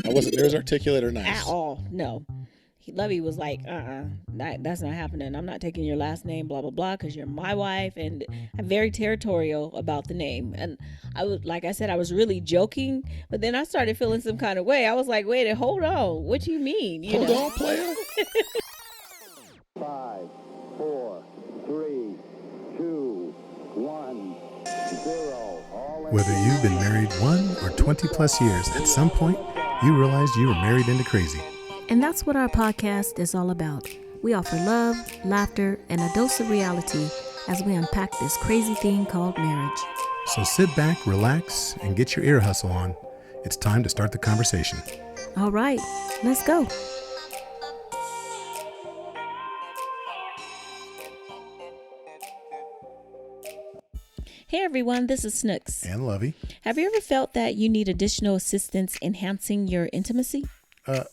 I wasn't near as articulate or at nice. all. No. Lovey was like, that's not happening. I'm not taking your last name, blah blah blah, because you're my wife, and I'm very territorial about the name. And I was, like I said, I was really joking, but then I started feeling some kind of way. I was like, wait, hold on, what do you mean? Hold on, player. 5, 4, 3, 2, 1, 0. Whether you've been married 1 or 20 plus years, at some point, you realized you were married into crazy. And that's what our podcast is all about. We offer love, laughter, and a dose of reality as we unpack this crazy thing called marriage. So sit back, relax, and get your ear hustle on. It's time to start the conversation. All right, let's go. Hey everyone, this is Snooks. And Lovey. Have you ever felt that you need additional assistance enhancing your intimacy?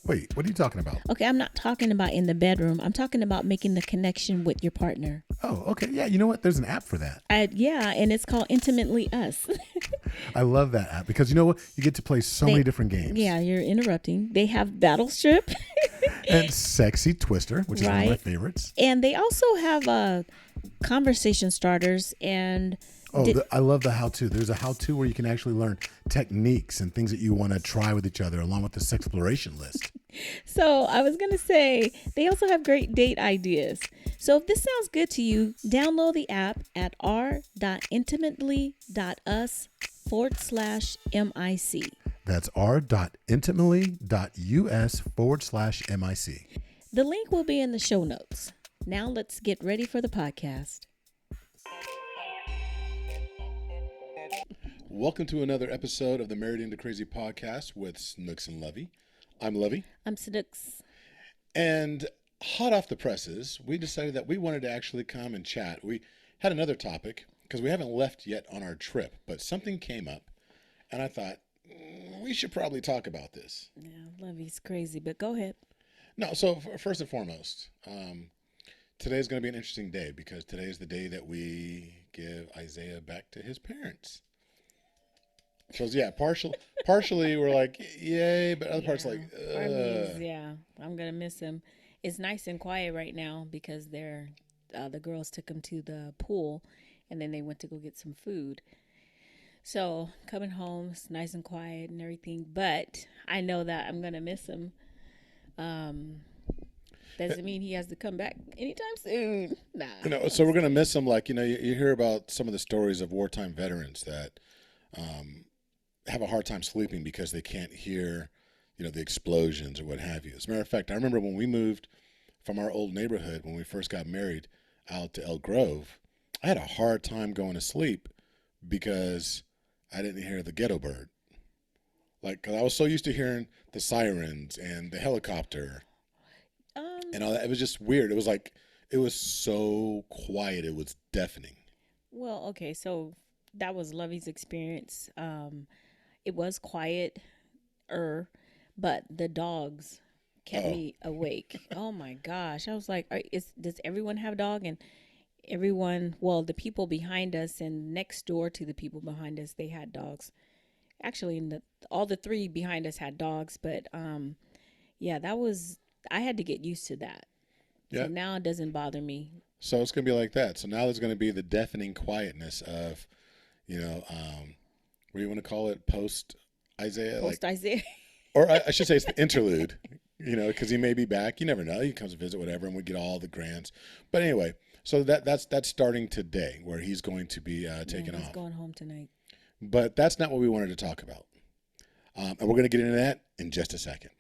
Wait, what are you talking about? Okay, I'm not talking about in the bedroom. I'm talking about making the connection with your partner. Oh, okay. Yeah, you know what? There's an app for that. Yeah, and it's called Intimately Us. I love that app because you know what? You get to play so many different games. Yeah, you're interrupting. They have Battle Strip. And Sexy Twister, which is one of my favorites. And they also have conversation starters and... I love the how-to. There's a how-to where you can actually learn techniques and things that you want to try with each other along with the sexploration list. So I was going to say, they also have great date ideas. So if this sounds good to you, download the app at r.intimately.us/MIC. That's r.intimately.us/MIC. The link will be in the show notes. Now let's get ready for the podcast. Welcome to another episode of the Married into Crazy podcast with Snooks and Lovey. I'm Lovey. I'm Snooks. And hot off the presses, we decided that we wanted to actually come and chat. We had another topic because we haven't left yet on our trip, but something came up and I thought we should probably talk about this. Yeah, Lovey's crazy, but go ahead. No, so first and foremost, today's going to be an interesting day because today is the day that we give Isaiah back to his parents. So yeah, partially we're like, yay, but other parts like, yeah, I'm gonna miss him. It's nice and quiet right now because the girls took him to the pool, and then they went to go get some food. So coming home, it's nice and quiet and everything. But I know that I'm gonna miss him. Doesn't mean he has to come back anytime soon. Nah. So we're gonna miss him. Like you hear about some of the stories of wartime veterans that. Have a hard time sleeping because they can't hear, the explosions or what have you. As a matter of fact, I remember when we moved from our old neighborhood when we first got married out to Elk Grove, I had a hard time going to sleep because I didn't hear the ghetto bird. Like, 'cause I was so used to hearing the sirens and the helicopter and all that. It was just weird. It was like, it was so quiet. It was deafening. Well, okay, so that was Lovey's experience. It was quiet, but the dogs kept me awake. Oh my gosh. I was like, does everyone have a dog? And the people behind us and next door to the people behind us, they had dogs. Actually, all the three behind us had dogs, but I had to get used to that. Yeah. So now it doesn't bother me. So it's going to be like that. So now there's going to be the deafening quietness of, what do you want to call it? Post-Isaiah? Post-Isaiah. Or I should say it's the interlude, because he may be back. You never know. He comes to visit, whatever, and we get all the grants. But anyway, so that's starting today where he's going to be taken off. He's going home tonight. But that's not what we wanted to talk about. And we're going to get into that in just a second.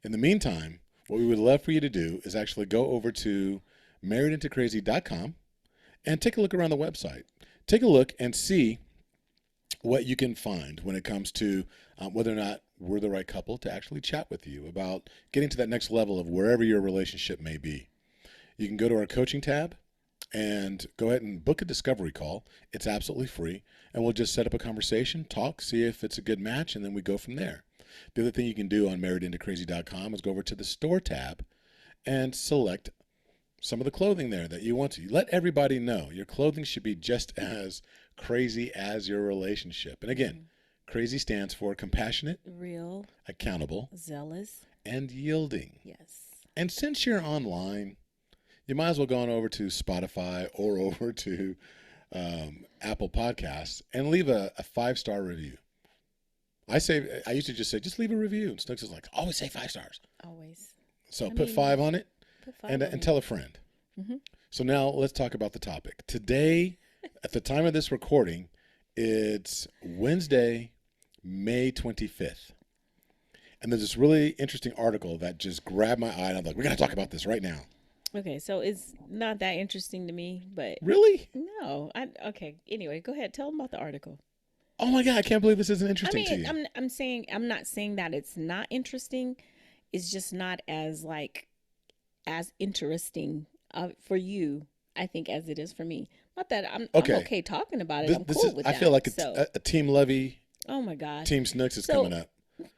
In the meantime, what we would love for you to do is actually go over to marriedintocrazy.com and take a look around the website. Take a look and see what you can find when it comes to whether or not we're the right couple to actually chat with you about getting to that next level of wherever your relationship may be. You can go to our coaching tab and go ahead and book a discovery call. It's absolutely free, and we'll just set up a conversation, talk, see if it's a good match, and then we go from there. The other thing you can do on marriedintocrazy.com is go over to the store tab and select some of the clothing there that you want to. Let everybody know your clothing should be just as crazy as your relationship. And again, Crazy stands for compassionate, Real, accountable, zealous. and yielding. Yes. And since you're online, you might as well go on over to Spotify or over to Apple Podcasts and leave a 5-star review. I used to just say, just leave a review. And Snooks is like, always say 5 stars. Always. So put 5 on it Put 5 and on it. tell a friend. So now let's talk about the topic. Today, at the time of this recording, it's Wednesday, May 25th. And there's this really interesting article that just grabbed my eye. And I'm like, we got to talk about this right now. Okay, so it's not that interesting to me, but Really? no. Okay. Anyway, go ahead. Tell them about the article. Oh my God, I can't believe this isn't I interesting to mean, you. I'm not saying that it's not interesting. It's just not as as interesting for you, I think, as it is for me. Not that I'm okay talking about it. I'm cool with that. I feel like so. a Team Lovey, Oh my gosh. Team Snooks is So, coming up.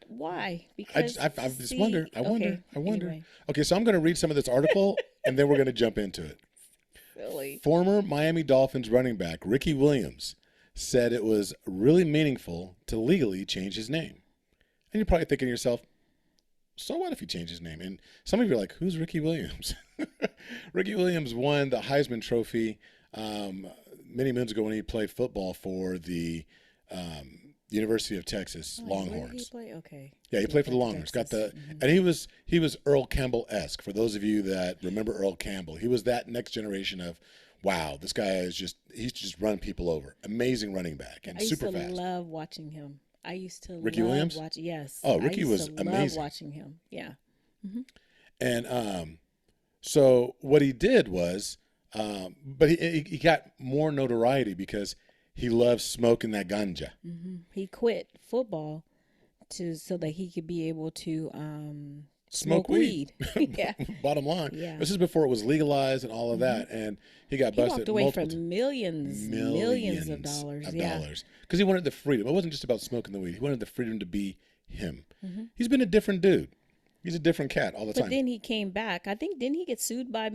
Why? I Because just wonder. I wonder. Anyway, Okay, so I'm going to read some of this article, and then we're going to jump into it. silly. Former Miami Dolphins running back Ricky Williams said it was really meaningful to legally change his name. And you're probably thinking to yourself, so what if he changed his name? And some of you are like, who's Ricky Williams? Ricky Williams won the Heisman Trophy many moons ago when he played football for the University of Texas Longhorns. Where did he play? Okay. Yeah, he played for the Longhorns. Got the and he was Earl Campbell-esque. For those of you that remember Earl Campbell, he was that next generation of, wow, this guy is he's just run people over. Amazing running back and super fast. I used to love watching him. I used to Ricky love Williams? Yes. Oh, Ricky I used was to amazing. Love watching him. Yeah. And so what he did was, but he got more notoriety because he loves smoking that ganja. He quit football so that he could be able to Smoke weed. Yeah. Bottom line. Yeah. This is before it was legalized and all of that. And he got He busted walked away multiple from millions of dollars. Because he wanted the freedom. It wasn't just about smoking the weed. He wanted the freedom to be him. Mm-hmm. He's been a different dude. He's a different cat all the But time. then he came back. I think didn't he get sued by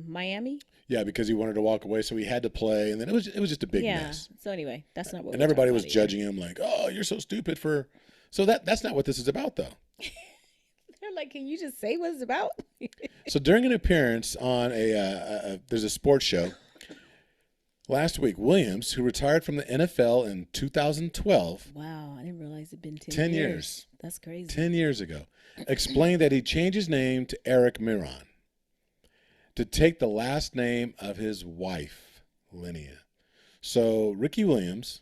Miami? Yeah, because he wanted to walk away, so he had to play, and then it was just a big mess. So anyway, that's not what. And we're everybody talking was about either. judging him like, "Oh, you're so stupid for." So that's not what this is about, though. They're like, "Can you just say what it's about?" So during an appearance on there's a sports show last week, Williams, who retired from the NFL in 2012, Wow, I didn't realize it'd been 10 years. That's crazy. 10 years ago, explained that he changed his name to Errick Miron to take the last name of his wife, Linnea. So Ricky Williams,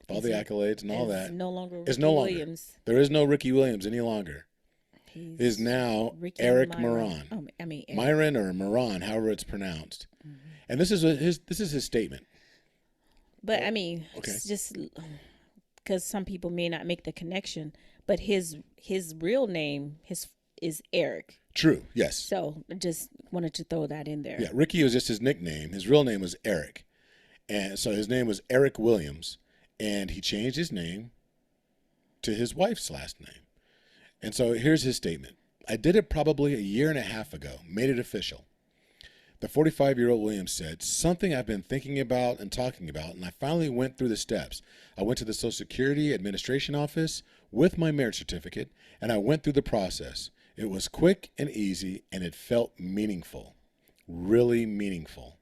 with all the accolades and all that, no longer is Ricky no longer. Williams. There is no Ricky Williams any longer. He's Is now Ricky Errick Miron. Miron. Oh, I mean, Errick. Myron or Miron, however it's pronounced. And this is his statement. But I mean, Okay. it's just because some people may not make the connection, but his real name is Eric. True, yes. So I just wanted to throw that in there. Yeah, Ricky was just his nickname. His real name was Eric. And so his name was Errick Williams, and he changed his name to his wife's last name. And so here's his statement. I did it probably a year and a half ago, made it official. The 45-year-old Williams said, something I've been thinking about and talking about, and I finally went through the steps. I went to the Social Security Administration office with my marriage certificate, and I went through the process. It was quick and easy, and it felt meaningful, really meaningful.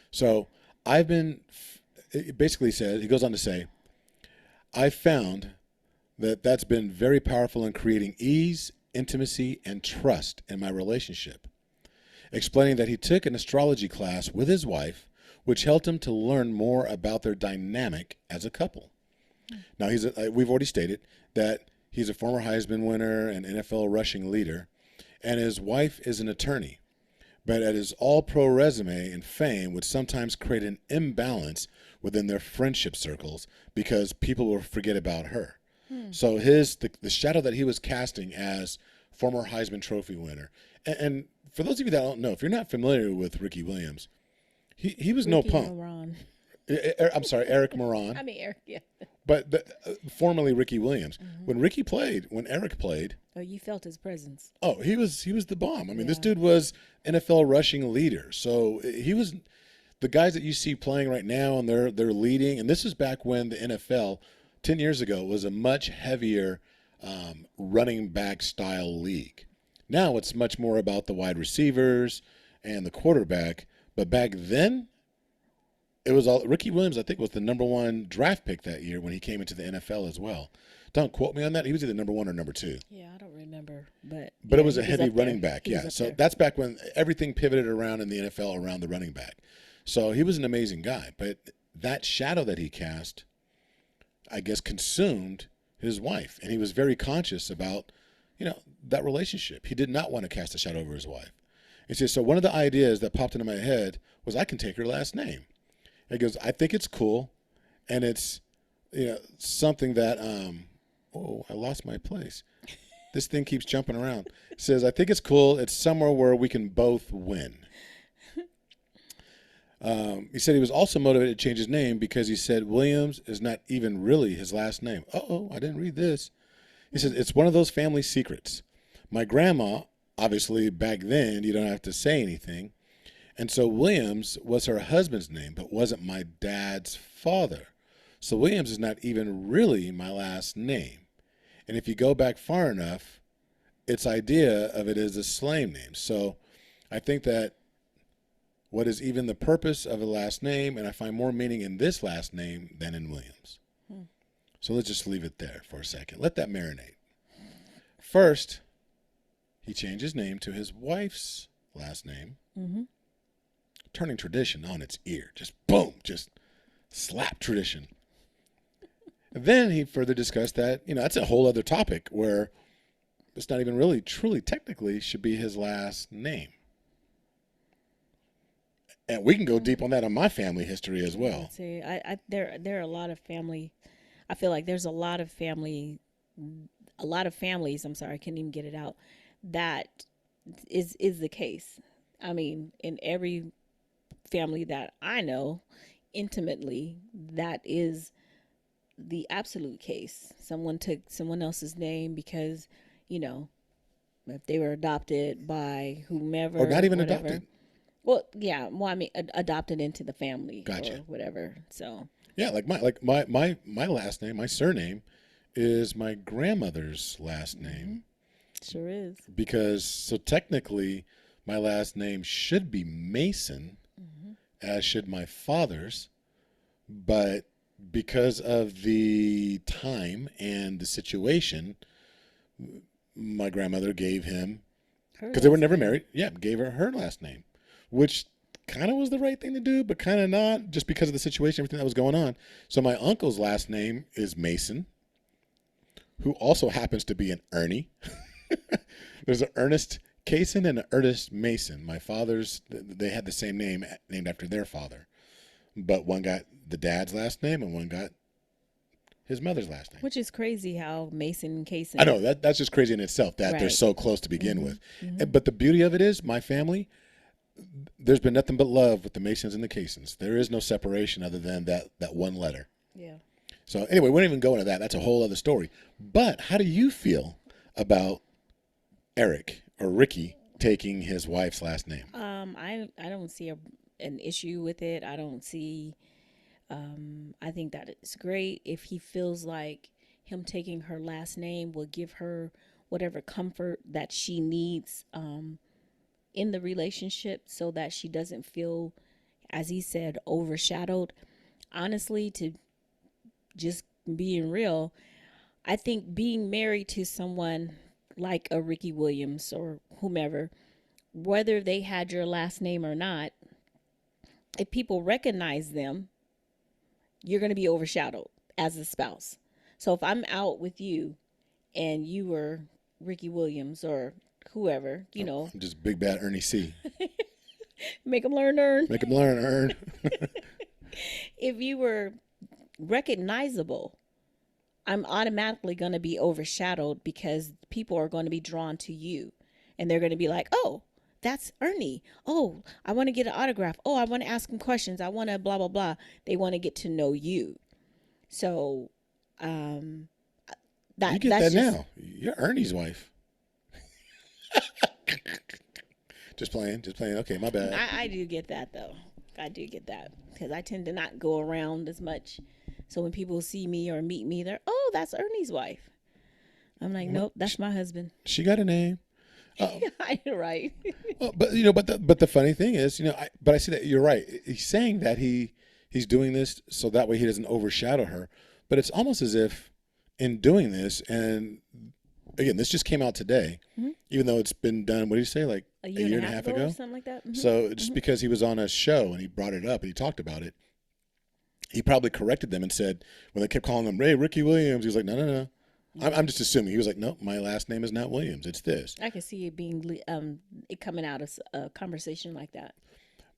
So it basically says, he goes on to say, I found that's been very powerful in creating ease, intimacy, and trust in my relationship. Explaining that he took an astrology class with his wife, which helped him to learn more about their dynamic as a couple. Now, we've already stated that he's a former Heisman winner and NFL rushing leader, and his wife is an attorney. But at his all-pro resume and fame would sometimes create an imbalance within their friendship circles because people will forget about her. So the shadow that he was casting as former Heisman Trophy winner, and for those of you that don't know, if you're not familiar with Ricky Williams, he was no punk. Miron. I'm sorry, Errick Miron. I mean, Eric, yeah. But formerly Ricky Williams. When Errick played, Oh, you felt his presence. oh, he was the bomb. I mean, this dude was NFL rushing leader. So he was the guys that you see playing right now, and they're leading. And this is back when the NFL 10 years ago, it was a much heavier running back style league. Now it's much more about the wide receivers and the quarterback. But back then, it was all Ricky Williams, I think, was the number 1 draft pick that year when he came into the NFL as well. Don't quote me on that. He was either number 1 or number 2. Yeah, I don't remember, but It was a he heavy up there. running back. He was Yeah. up So there. that's back when everything pivoted around in the NFL around the running back. So he was an amazing guy. But that shadow that he cast, I guess, consumed his wife. And he was very conscious about, that relationship. He did not want to cast a shadow over his wife. He says, so one of the ideas that popped into my head was I can take her last name. He goes, I think it's cool. And it's, something that, I lost my place. This thing keeps jumping around. It says, I think it's cool. It's somewhere where we can both win. He said he was also motivated to change his name because he said Williams is not even really his last name. I didn't read this. He said, it's one of those family secrets. My grandma, obviously back then, you don't have to say anything. And so Williams was her husband's name, but wasn't my dad's father. So Williams is not even really my last name. And if you go back far enough, its idea of it is a slave name. So I think that what is even the purpose of a last name, and I find more meaning in this last name than in Williams. So let's just leave it there for a second. Let that marinate. First, he changed his name to his wife's last name, turning tradition on its ear. Just boom, just slap tradition. Then he further discussed that, that's a whole other topic where it's not even really, truly, technically should be his last name. And we can go deep on that on my family history as well. See, there are a lot of family. I feel like there's a lot of families. I'm sorry, I can't even get it out. That is the case. I mean, in every family that I know intimately, that is the absolute case. Someone took someone else's name because, if they were adopted by whomever. Or not even whatever. adopted. Well, yeah. Well, I mean, adopted into the family Gotcha. or whatever. So. Yeah, like my last name, my surname, is my grandmother's last name. Sure is. Because so technically, my last name should be Mason, as should my father's, but because of the time and the situation, my grandmother gave him, because they were never married, gave her last name, which kind of was the right thing to do, but kind of not, just because of the situation, everything that was going on. So my uncle's last name is Mason, who also happens to be an Ernie. There's an Ernest Kaysen and an Ernest Mason. My father's, they had the same name, named after their father. But one got the dad's last name and one got his mother's last name. Which is crazy how Mason and Kaysen. I know, that's just crazy in itself, that they're Right. so close to begin with. But the beauty of it is, my family, there's been nothing but love with the Masons and the Kaysens. There is no separation other than that one letter. Yeah. So anyway, we don't even go into that. That's a whole other story. But how do you feel about Errick or Ricky taking his wife's last name? I don't see an issue with it. I don't see. I think that it's great if he feels like him taking her last name will give her whatever comfort that she needs in the relationship, so that she doesn't feel, as he said, overshadowed. Honestly, to just being real, I think being married to someone like a Ricky Williams or whomever, whether they had your last name or not, if people recognize them, you're going to be overshadowed as a spouse. So if I'm out with you and you were Ricky Williams or whoever, I'm just big bad Ernie C. make them learn to earn. Make him learn, earn. If you were recognizable, I'm automatically going to be overshadowed because people are going to be drawn to you and they're going to be like, oh, that's Ernie. Oh, I want to get an autograph. Oh, I want to ask him questions. I want to blah, blah, blah. They want to get to know you. So, You that's get that just, now. You're Ernie's wife. Just playing. Okay, my bad. I do get that though. I do get that because I tend to not go around as much. So when people see me or meet me, they're, oh, that's Ernie's wife. I'm like, nope, that's my husband. She got a name. Right. Well, but the funny thing is, I see that you're right. He's saying that he's doing this so that way he doesn't overshadow her. But it's almost as if in doing this, and again, this just came out today, even though it's been done. What did you say, like A year and a half ago, or something like that. So just because he was on a show and he brought it up and he talked about it, he probably corrected them and said, when they kept calling him, hey, Ricky Williams, he was like, no. I'm just assuming. He was like, no, my last name is not Williams. It's this. I can see it being it coming out of a conversation like that.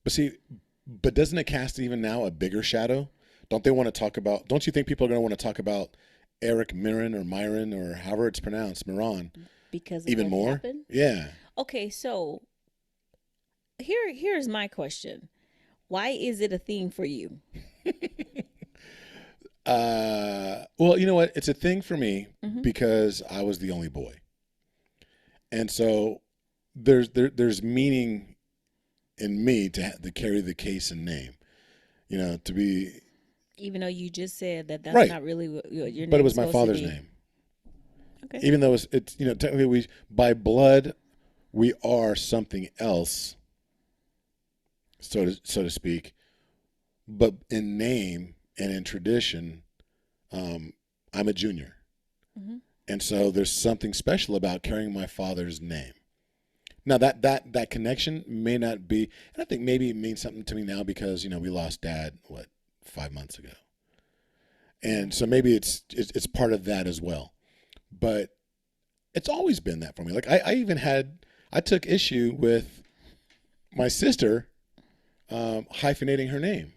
But doesn't it cast even now a bigger shadow? Don't you think people are going to want to talk about Errick Miron or Myron or however it's pronounced, Miron? Because of even what more? happened? Yeah. Okay, so here's my question. Why is it a thing for you? Well, you know what? It's a thing for me because I was the only boy. And so there's meaning in me to carry the case and name, to be. Even though you just said that's right. Not really what your name. But it was my father's name. Okay. Even though it's technically by blood we are something else, so to speak, but in name and in tradition, I'm a junior. And so there's something special about carrying my father's name. Now that connection may not be, and I think maybe it means something to me now because, we lost Dad, 5 months ago. And so maybe it's part of that as well. But it's always been that for me. Like I took issue with my sister hyphenating her name.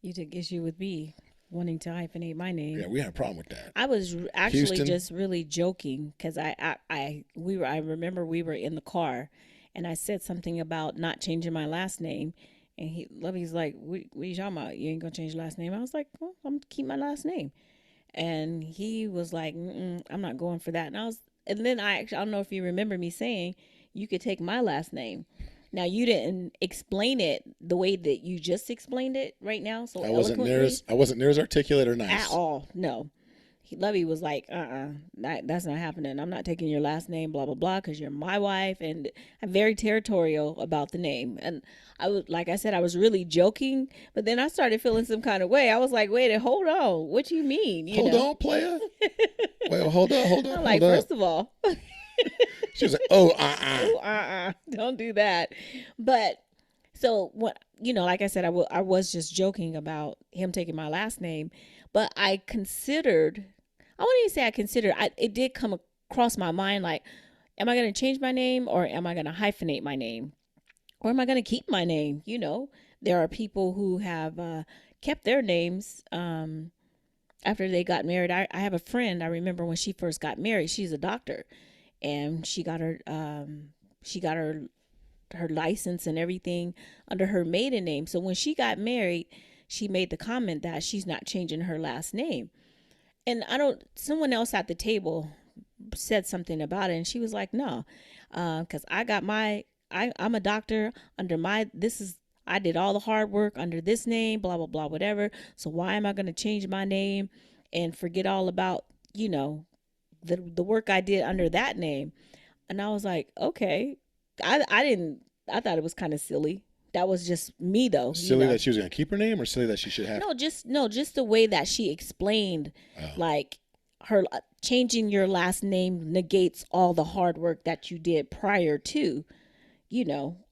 You took issue with me wanting to hyphenate my name. Yeah, we had a problem with that. I was actually Houston. just really joking because I remember we were in the car and I said something about not changing my last name, and Lovey's like, what are you talking about? You ain't gonna change your last name? I was like, well, I'm gonna keep my last name. And he was like, I'm not going for that. And then I don't know if you remember me saying you could take my last name. Now, you didn't explain it the way that you just explained it right now. So I wasn't near as articulate or nice at all. No, Lovey was like, that's not happening. I'm not taking your last name, blah blah blah, because you're my wife, and I'm very territorial about the name. And I was, like I said, I was really joking, but then I started feeling some kind of way. I was like, wait, hold on, what do you mean? Hold on, player. Wait, hold on. I'm like, first of all. She was like, don't do that. But so what, like I said, I was just joking about him taking my last name, but I wouldn't even say I considered, it did come across my mind, like, am I going to change my name, or am I going to hyphenate my name, or am I going to keep my name? There are people who have kept their names after they got married. I have a friend, I remember when she first got married, she's a doctor. And she got her license and everything under her maiden name. So when she got married, she made the comment that she's not changing her last name. And someone else at the table said something about it, and she was like, no, because I'm a doctor under I did all the hard work under this name, blah, blah, blah, whatever. So why am I going to change my name and forget all about, the work I did under that name? And I was like, okay. I thought it was kind of silly. That was just me though. Silly that she was going to keep her name, or silly that she should have? Just the way that she explained, like her changing your last name negates all the hard work that you did prior to,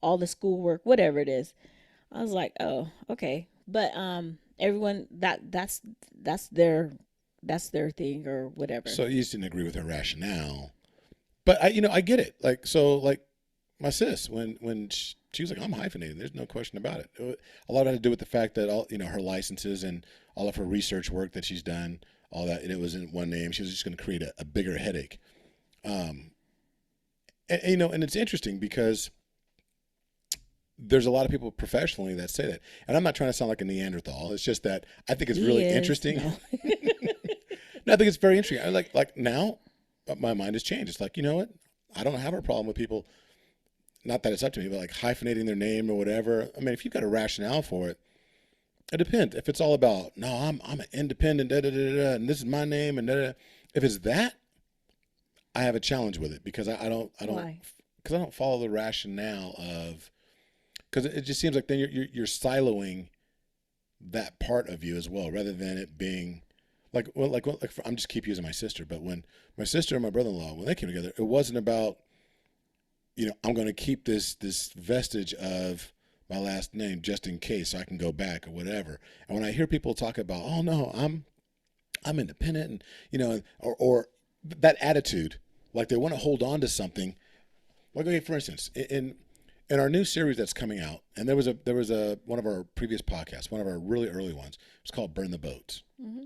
all the schoolwork, whatever it is. I was like, oh, okay. But everyone that's their thing or whatever. So you just didn't agree with her rationale. But I get it. Like my sis, when she was like, I'm hyphenating, there's no question about it. A lot had to do with the fact that all, her licenses and all of her research work that she's done, all that, and it was in one name. She was just going to create a bigger headache. And it's interesting because there's a lot of people professionally that say that. And I'm not trying to sound like a Neanderthal. It's just that I think it's really interesting. No. No, I think it's very interesting. I like now my mind has changed. It's like, you know what? I don't have a problem with people, not that it's up to me, but like hyphenating their name or whatever. I mean, if you've got a rationale for it, It depends. If it's all about, no, I'm an independent, da, da, da, da, and this is my name, and da, da, da. If it's that, I have a challenge with it because I don't Why? because I don't follow the rationale of, because it just seems like then you're siloing that part of you as well, rather than it being I'm just keep using my sister, but when my sister and my brother-in-law, when they came together, it wasn't about, I'm going to keep this vestige of my last name just in case so I can go back or whatever. And when I hear people talk about, oh no, I'm independent, and or that attitude, like they want to hold on to something. Like, okay, for instance, in our new series that's coming out, and there was a one of our previous podcasts, one of our really early ones. It's called Burn the Boats. Mm-hmm.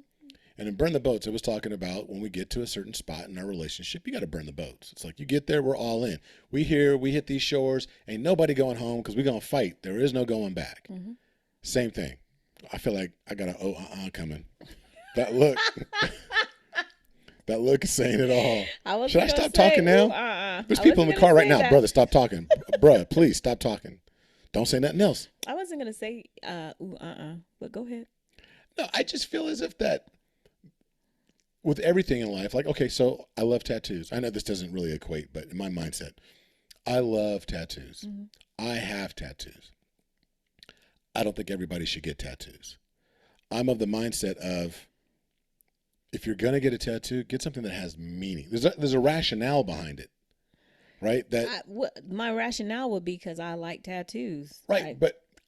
And in Burn the Boats, it was talking about when we get to a certain spot in our relationship, you got to burn the boats. It's like you get there, we're all in. We hit these shores, ain't nobody going home because we're going to fight. There is no going back. Mm-hmm. Same thing. I feel like I got a coming. That look. That look is saying it all. Should I stop talking now? There's people in the car right now. That. Brother, stop talking. Bruh, please stop talking. Don't say nothing else. I wasn't going to say but go ahead. No, I just feel as if that with everything in life, like, okay, so I love tattoos. I know this doesn't really equate, but in my mindset, I love tattoos. Mm-hmm. I have tattoos. I don't think everybody should get tattoos. I'm of the mindset of, if you're going to get a tattoo, get something that has meaning. There's a rationale behind it, right? My rationale would be because I like tattoos. Right,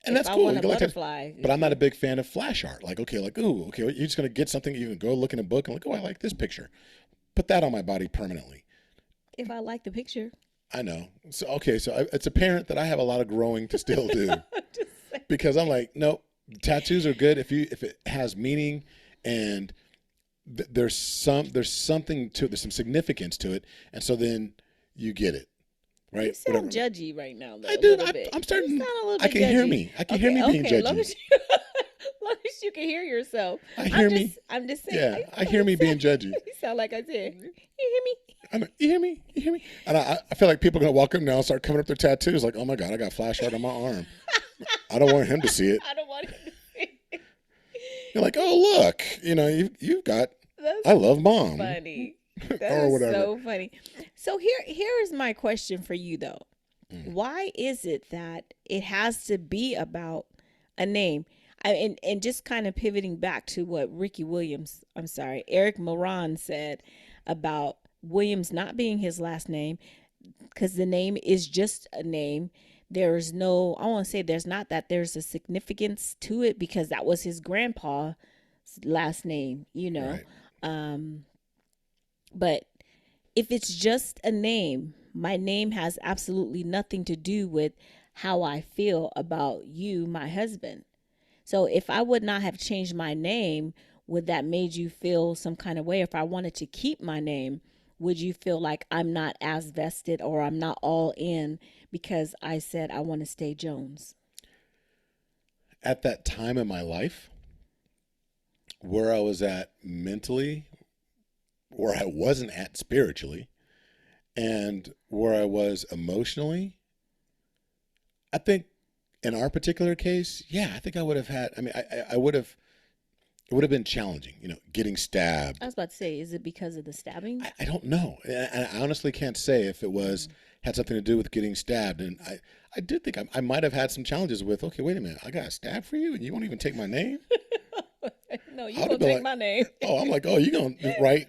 and that's cool. Want a butterfly, but I'm not a big fan of flash art. Like, okay, you're just going to get something, you can go look in a book and like, oh, I like this picture. Put that on my body permanently. If I like the picture. I know. So, okay, so it's apparent that I have a lot of growing to still do. Because I'm like, no, tattoos are good if it has meaning and there's something to it, there's some significance to it, and so then you get it, right? You sound judgy right now, though. I do. I'm starting. I can hear me. I can hear me being judgy. Long as you can hear yourself. I'm just saying. Yeah, I hear me being judgy. You sound like I said. You hear me? I know, you hear me? You hear me? And I feel like people are gonna walk up now and start covering up their tattoos. Like, oh my God, I got flash art on my arm. I don't want him to see it. I don't want him to see it. You're like, oh look, you've got. I love Mom. Funny. That is so funny. So here is my question for you though. Why is it that it has to be about a name? And just kind of pivoting back to what Errick Miron said about Williams not being his last name, because the name is just a name. There's a significance to it because that was his grandpa's last name, Right. But if it's just a name, my name has absolutely nothing to do with how I feel about you, my husband. So if I would not have changed my name, would that made you feel some kind of way? If I wanted to keep my name, would you feel like I'm not as vested or I'm not all in because I said I want to stay Jones? At that time in my life, where I was at mentally, where I wasn't at spiritually, and where I was emotionally, I think in our particular case, I think I would have had, I would have, it would have been challenging, getting stabbed. I was about to say, is it because of the stabbing? I don't know. I honestly can't say if it had something to do with getting stabbed. And I do think I might have had some challenges with, okay, wait a minute, I got stabbed for you and you won't even take my name? No, you gonna take my name. Oh, I'm like, oh, you gonna, right?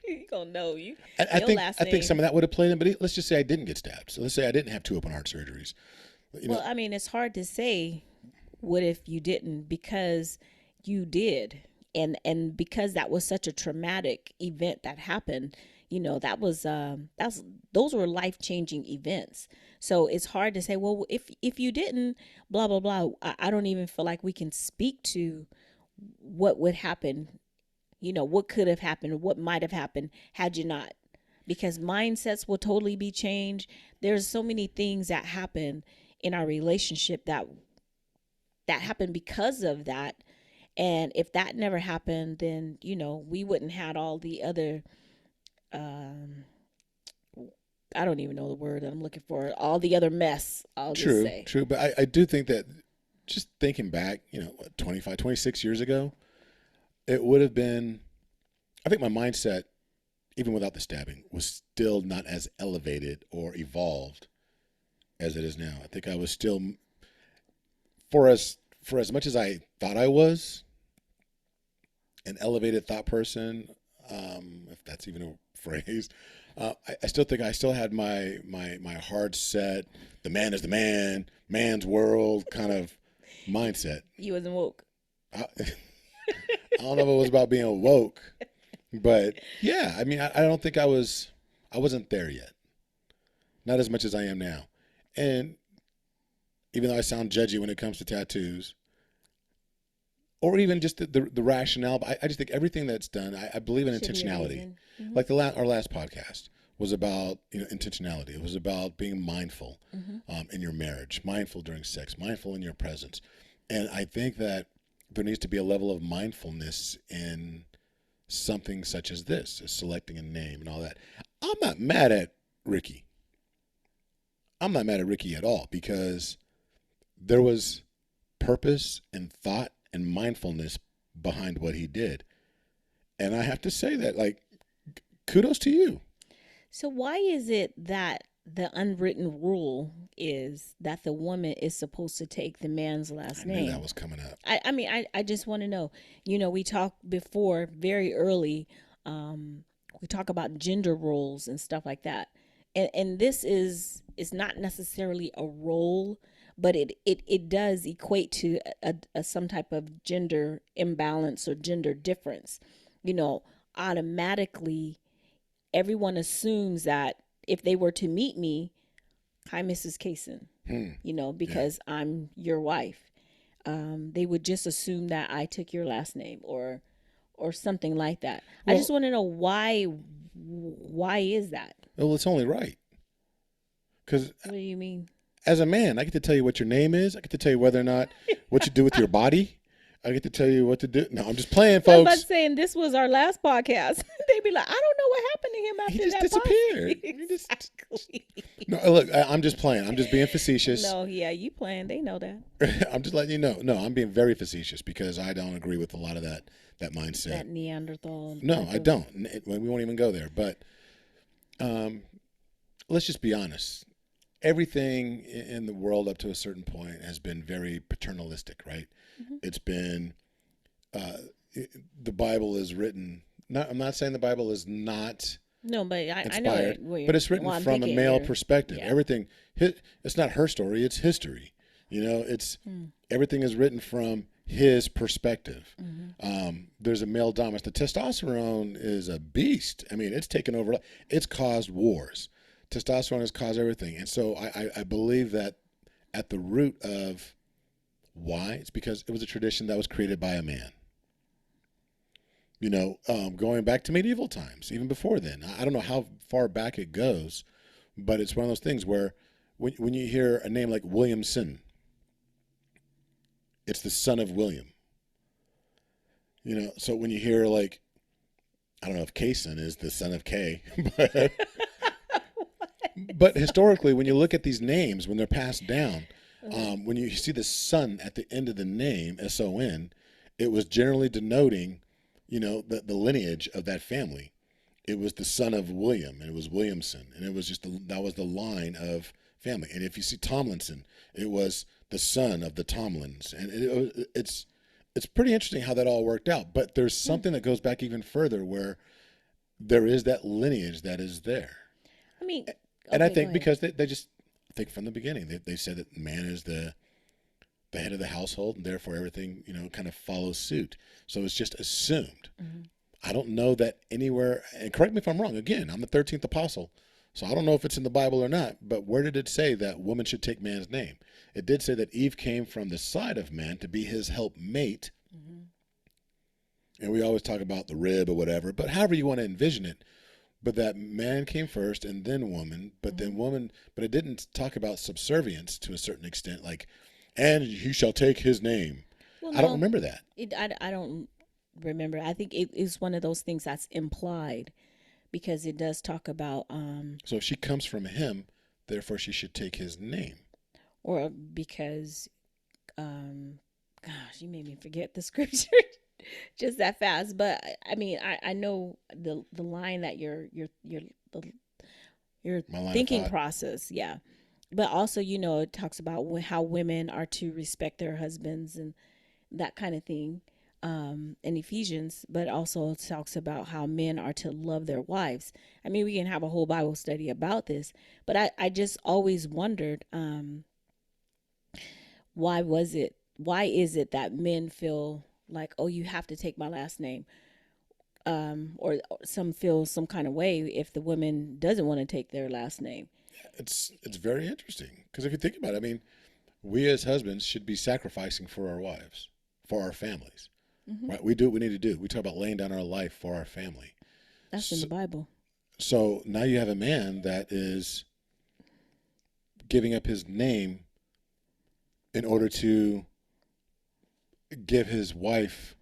You gonna know you. I think some of that would have played in, but let's just say I didn't get stabbed. So let's say I didn't have 2 open heart surgeries. Well, it's hard to say what if you didn't, because you did. And because that was such a traumatic event that happened, those were life-changing events. So it's hard to say, well, if you didn't, blah, blah, blah. I don't even feel like we can speak to what would happen, what could have happened, what might have happened had you not, because mindsets will totally be changed. There's so many things that happen in our relationship that happened because of that. And if that never happened, then, we wouldn't had all the other, I don't even know the word that I'm looking for, all the other mess, I'll just say. True. But I do think that just thinking back, 25, 26 years ago, it would have been, I think my mindset, even without the stabbing, was still not as elevated or evolved as it is now. I think I was still, for as much as I thought I was, an elevated thought person, if that's even a phrase, I still think I still had my hard set, the man is the man, man's world kind of mindset. You wasn't woke. I don't know if it was about being woke, but yeah, I mean, I don't think I wasn't there yet. Not as much as I am now. And even though I sound judgy when it comes to tattoos, or even just the rationale, but I just think everything that's done, I believe in Should be a intentionality. reason. Mhm. Like our last podcast was about intentionality. It was about being mindful in your marriage, mindful during sex, mindful in your presence. And I think that there needs to be a level of mindfulness in something such as this, as selecting a name and all that. I'm not mad at Ricky. I'm not mad at Ricky at all, because there was purpose and thought and mindfulness behind what he did. And I have to say that, like, kudos to you. So why is it that the unwritten rule is that the woman is supposed to take the man's last I name? knew that was coming up. I mean, I just want to know, we talked before very early, we talk about gender roles and stuff like that. And this is not necessarily a role, but it does equate to a some type of gender imbalance or gender difference. Automatically, everyone assumes that if they were to meet me, hi, Mrs. Kaysen, because I'm your wife. They would just assume that I took your last name or something like that. Well, I just want to know why is that? Well, it's only right. Because What do you mean? as a man, I get to tell you what your name is. I get to tell you whether or not what you do with your body. I get to tell you what to do. No, I'm just playing, I'm folks. about saying this was our last podcast. They'd be like, I don't know what happened to him after He just that disappeared. podcast. Exactly. No, look, I'm just playing. I'm just being facetious. No, yeah, you playing. They know that. I'm just letting you know. No, I'm being very facetious because I don't agree with a lot of that mindset. That Neanderthal. No, type I of- don't. We won't even go there. But let's just be honest. Everything in the world up to a certain point has been very paternalistic, right? Mm-hmm. It's been the Bible is written. I'm not saying the Bible is not No, but I know inspired, it. Where but it's written well, I'm from a thinking male here. perspective. Yeah. Everything, it's not her story; it's history. It's everything is written from his perspective. Mm-hmm. There's a male dominance. The testosterone is a beast. I mean, it's taken over. It's caused wars. Testosterone has caused everything, and so I believe that at the root of why, it's because it was a tradition that was created by a man. Going back to medieval times, even before then. I don't know how far back it goes, but it's one of those things where when you hear a name like Williamson, it's the son of William. So when you hear, like, I don't know if Kaysen is the son of Kay, but historically, when you look at these names, when they're passed down, when you see the son at the end of the name, S-O-N, it was generally denoting, the lineage of that family. It was the son of William, and it was Williamson, and it was just that was the line of family. And if you see Tomlinson, it was the son of the Tomlins, and it's pretty interesting how that all worked out. But there's something that goes back even further where there is that lineage that is there. I mean, And I okay, think go ahead. because they just think from the beginning, they said that man is the head of the household, and therefore everything, kind of follows suit. So it's just assumed. Mm-hmm. I don't know that anywhere, and correct me if I'm wrong, again, I'm the 13th apostle, so I don't know if it's in the Bible or not, but where did it say that woman should take man's name? It did say that Eve came from the side of man to be his helpmate. Mm-hmm. And we always talk about the rib or whatever, but however you want to envision it. But that man came first and then woman, but then woman, but it didn't talk about subservience to a certain extent, like, and he shall take his name. Well, I don't no, remember that. I don't remember. I think it is one of those things that's implied because it does talk about So if she comes from him, therefore she should take his name. or because Gosh, you made me forget the scripture just that fast. But I mean, I know the line that your My line of thinking thought. process, yeah. But also, you know, it talks about how women are to respect their husbands and that kind of thing in Ephesians, but also it talks about how men are to love their wives. I mean, we can have a whole Bible study about this, but I just always wondered why is it that men feel like, oh, you have to take my last name, or some feel some kind of way if the woman doesn't want to take their last name. It's very interesting because if you think about it, I mean, we as husbands should be sacrificing for our wives, for our families. Right? We do what we need to do. We talk about laying down our life for our family. That's in the Bible. So now you have a man that is giving up his name in order to give his wife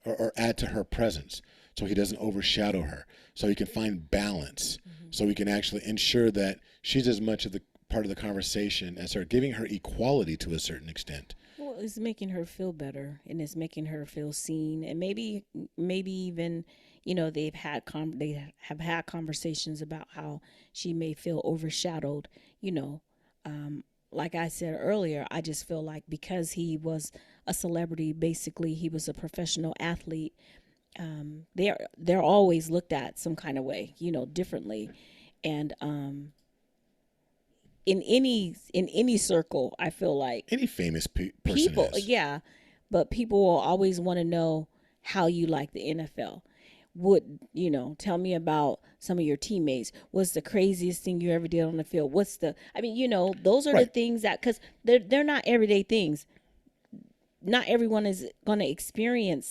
or add to her presence so he doesn't overshadow her, so he can find balance, so he can actually ensure that she's as much of the part of the conversation as her, giving her equality to a certain extent. Well, it's making her feel better, and it's making her feel seen, and maybe even, you know, they have had conversations about how she may feel overshadowed. You know, like I said earlier, I just feel like because he was a celebrity, basically he was a professional athlete. They're always looked at some kind of way, you know, differently, and in any circle, I feel like Any famous person people, is. yeah, but people will always want to know how you like the NFL. Would you know? Tell me about some of your teammates. What's the craziest thing you ever did on the field? I mean, you know, those are the Right. things that, because they're not everyday things. Not everyone is going to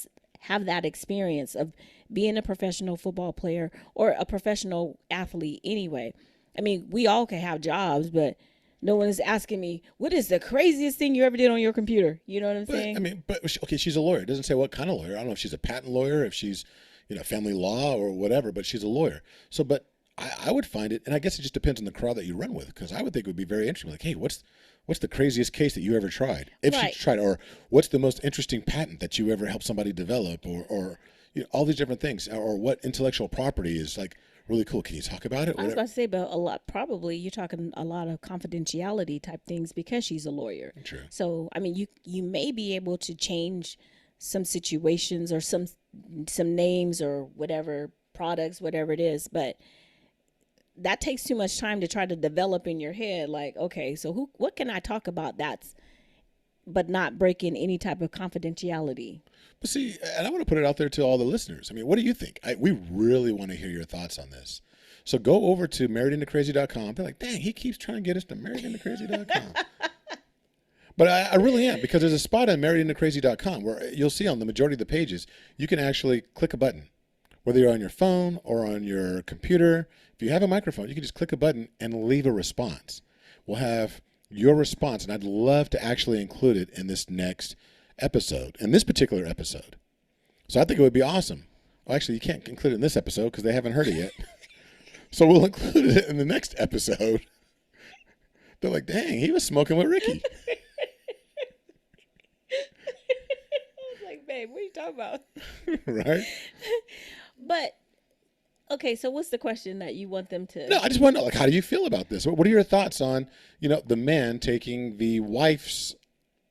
have that experience of being a professional football player or a professional athlete anyway. I mean, we all can have jobs, but no one is asking me, what is the craziest thing you ever did on your computer? You know what I'm But saying? I mean, okay, she's a lawyer. It doesn't say what kind of lawyer. I don't know if she's a patent lawyer, if she's, you know, family law or whatever, but she's a lawyer. So, but I would find it, and I guess it just depends on the crowd that you run with, because I would think it would be very interesting. Like, hey, what's the craziest case that you ever tried? If Right. she tried, or what's the most interesting patent that you ever helped somebody develop, or you know, all these different things, or what intellectual property is like really cool. Can you talk about it? I was about to say, but probably you're talking a lot of confidentiality type things because she's a lawyer. True. So, I mean, you may be able to change some situations or some names or whatever products, whatever it is, but that takes too much time to try to develop in your head. Like, okay, so what can I talk about but not breaking any type of confidentiality? But see, and I want to put it out there to all the listeners. I mean, what do you think? We really want to hear your thoughts on this. So go over to marriedintocrazy.com. They're like, dang, he keeps trying to get us to marriedintocrazy.com. But I really am, because there's a spot on marriedintocrazy.com where you'll see on the majority of the pages, you can actually click a button. Whether you're on your phone or on your computer, if you have a microphone, you can just click a button and leave a response. We'll have your response, and I'd love to actually include it in this next episode, in this particular episode. So I think it would be awesome. Well, actually, you can't include it in this episode because they haven't heard it yet. So we'll include it in the next episode. They're like, dang, he was smoking with Ricky. I was like, babe, what are you talking about? Right? But okay, so what's the question that you want them to? No, I just want to know, like, how do you feel about this? What are your thoughts on, you know, the man taking the wife's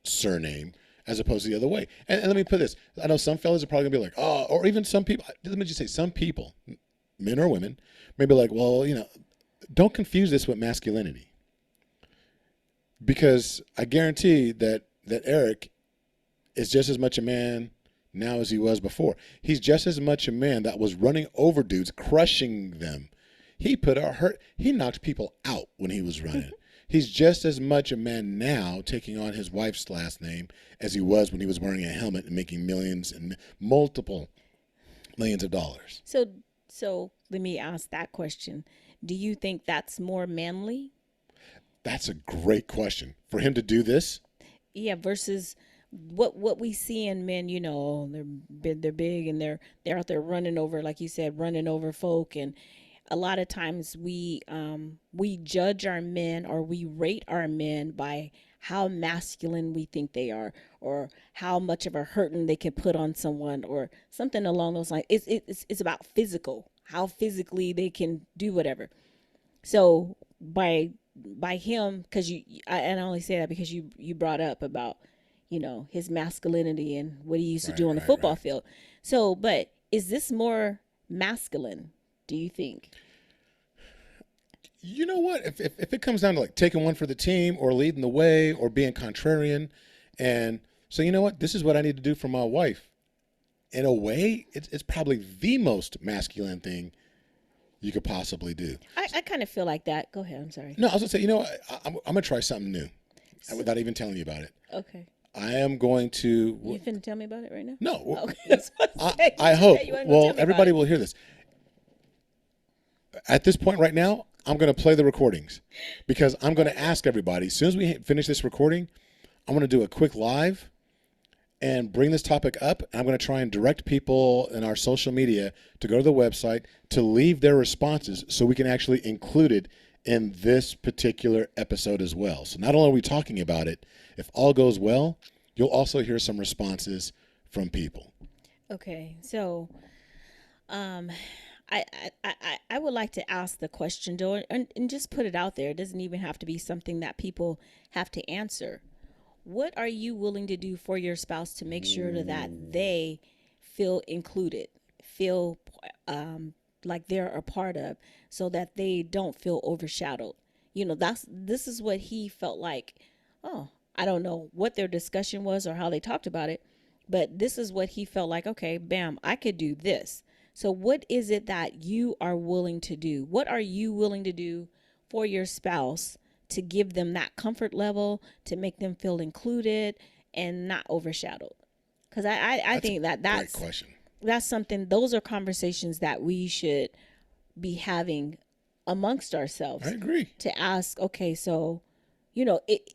surname as opposed to the other way? And let me put this. I know some fellas are probably going to be like, oh, or even some people, let me just say some people, men or women, may be like, well, you know, don't confuse this with masculinity. Because I guarantee that Errick is just as much a man now as he was before. He's just as much a man that was running over dudes, crushing them. He knocked people out when he was running. He's just as much a man now taking on his wife's last name as he was when he was wearing a helmet and making millions and multiple millions of dollars. So let me ask that question. Do you think that's more manly? That's a great question. For him to do this? Yeah, versus what we see in men, you know, they're big and they're out there running over, like you said, running over folk, and a lot of times we judge our men or we rate our men by how masculine we think they are, or how much of a hurting they can put on someone, or something along those lines. It's about physical, how physically they can do whatever. So by him, because and I only say that because you brought up about, his masculinity and what he used to do on the football field. So, but is this more masculine, do you think? You know what? If it comes down to like taking one for the team or leading the way or being contrarian, and so you know what? This is what I need to do for my wife. In a way, it's probably the most masculine thing you could possibly do. I kind of feel like that. Go ahead. I'm sorry. No, I was going to say, I'm going to try something new without even telling you about it. Okay. I am going to. You finna tell me about it right now? No. Okay, that's what I said. I hope. Well, everybody will hear this. At this point right now, I'm going to play the recordings because I'm going to ask everybody, as soon as we finish this recording, I'm going to do a quick live and bring this topic up. I'm going to try and direct people in our social media to go to the website to leave their responses so we can actually include it in this particular episode as well. So not only are we talking about it, if all goes well, you'll also hear some responses from people. Okay, so I would like to ask the question, though, and just put it out there. It doesn't even have to be something that people have to answer. What are you willing to do for your spouse to make sure that they feel included, feel like they're a part of, so that they don't feel overshadowed? This is what he felt like. Oh, I don't know what their discussion was or how they talked about it, but this is what he felt like. Okay, bam, I could do this. So what is it that you are willing to do? What are you willing to do for your spouse to give them that comfort level, to make them feel included and not overshadowed? Because I think that's a great question. That's something, those are conversations that we should be having amongst ourselves. I agree. To ask, okay, so,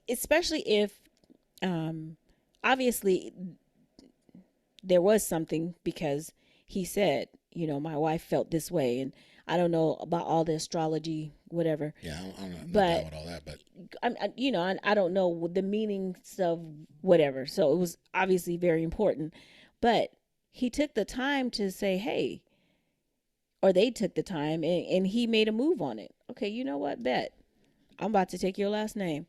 especially if, obviously there was something, because he said, my wife felt this way, and I don't know about all the astrology, whatever. Yeah, I'm not down with all that, but I don't know the meanings of whatever. So it was obviously very important, but he took the time to say, hey, or they took the time and he made a move on it. Okay, you know what? Bet I'm about to take your last name,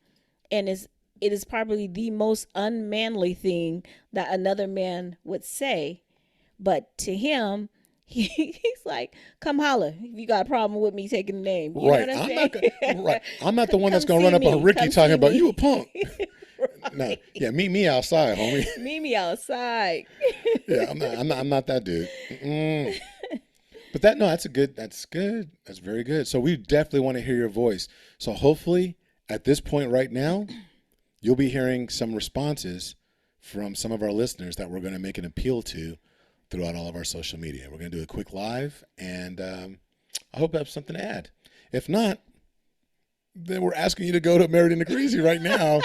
and it is probably the most unmanly thing that another man would say, but to him, he's like, come holler if you got a problem with me taking the name. You right. know what I'm saying? I'm not the one that's going to run up on Ricky talking about you a punk. Right. No. Yeah, meet me outside, homie. Meet me outside. Yeah, I'm not that dude. But that's good. That's very good. So we definitely want to hear your voice. So hopefully at this point right now, you'll be hearing some responses from some of our listeners that we're going to make an appeal to throughout all of our social media. We're going to do a quick live, and I hope I have something to add. If not, then we're asking you to go to Married into Crazy right now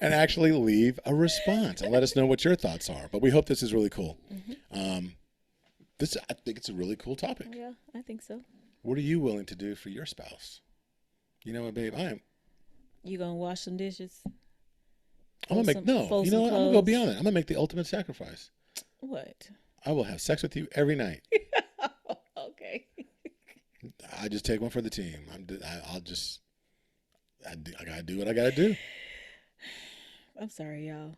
and actually leave a response and let us know what your thoughts are. But we hope this is really cool. Mm-hmm. I think it's a really cool topic. Yeah, I think so. What are you willing to do for your spouse? You know what, babe? You gonna wash some dishes? I'm gonna I'm gonna go beyond it. I'm gonna make the ultimate sacrifice. What? I will have sex with you every night. Okay. I just take one for the team. I gotta do what I gotta do. I'm sorry, y'all.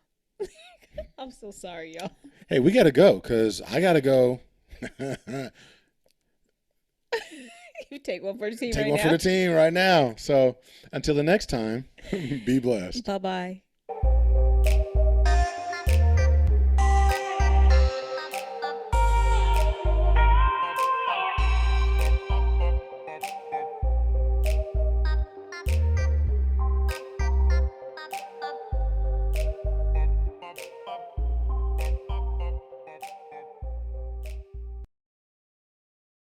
I'm so sorry, y'all. Hey, we gotta go because I gotta go. You take one for the team for the team right now. So until the next time, be blessed. Bye-bye.